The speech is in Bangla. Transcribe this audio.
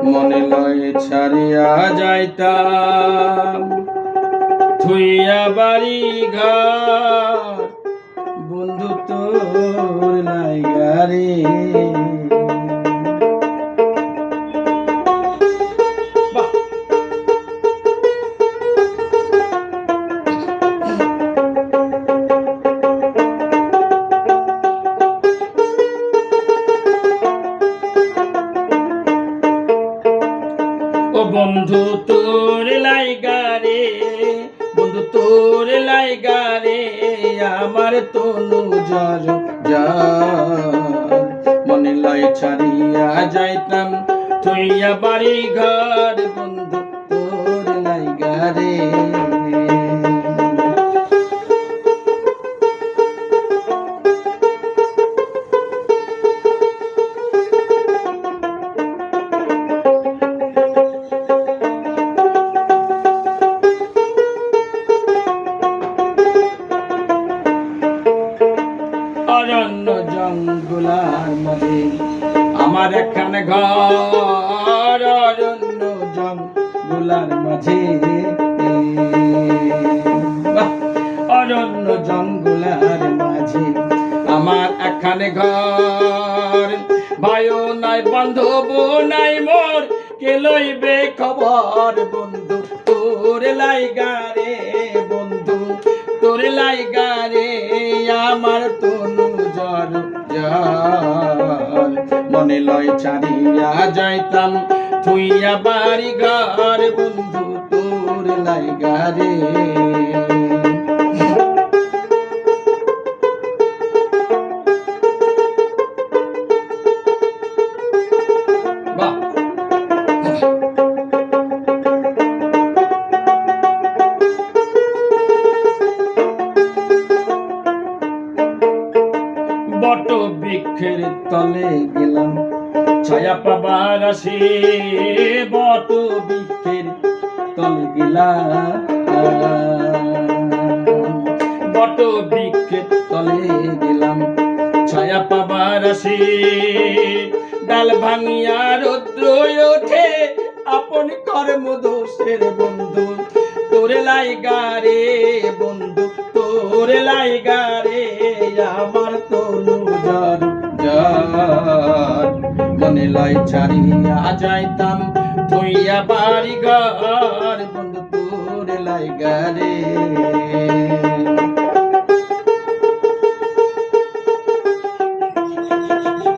মনে লয় ছাড়িয়া যাইতাম থুইয়া বাড়ি ঘর বন্ধু তোর লাইগারে ও বন্ধু তোর লাইগারে বন্ধু তোর লাইগারে আমার তনু জ্বর মনে লয় ছাড়িয়া যাইতাম থইয়া বাড়ি ঘর বন্ধু তোর লাইগারে অরণ্য জঙ্গলার মাঝে আমার একখানে ঘর অরণ্য জঙ্গলার মাঝে অরণ্য জঙ্গলার মাঝে আমার একখানে ঘর ভাইও নাই বান্ধব নাই মোর কে লইবে খবর বন্ধু তোর লাইগারে বন্ধু তোর লাইগারে আমার তনু জ্বর মনে লয় ছাড়িয়া যাইতাম থুইয়া বাড়ি ঘর বন্ধু তোর লাইগারে বট বৃক্ষের তলে গেলাম ছায়া পাবার আসে বট বৃক্ষের তলে গেলাম বট বৃক্ষের তলে গেলাম ছায়া পাবার আসে ডাল ভাঙিয়া রৌদ্র ওঠে আপন কর্ম দোষের বন্ধু তোরে লাইগারে বন্ধু তোরে লাইগারে আমার তনু জ্বর মনে লয় ছাড়িয়া যাইতাম থইয়া বাড়ি ঘর বন্ধু তোরে লাইগারে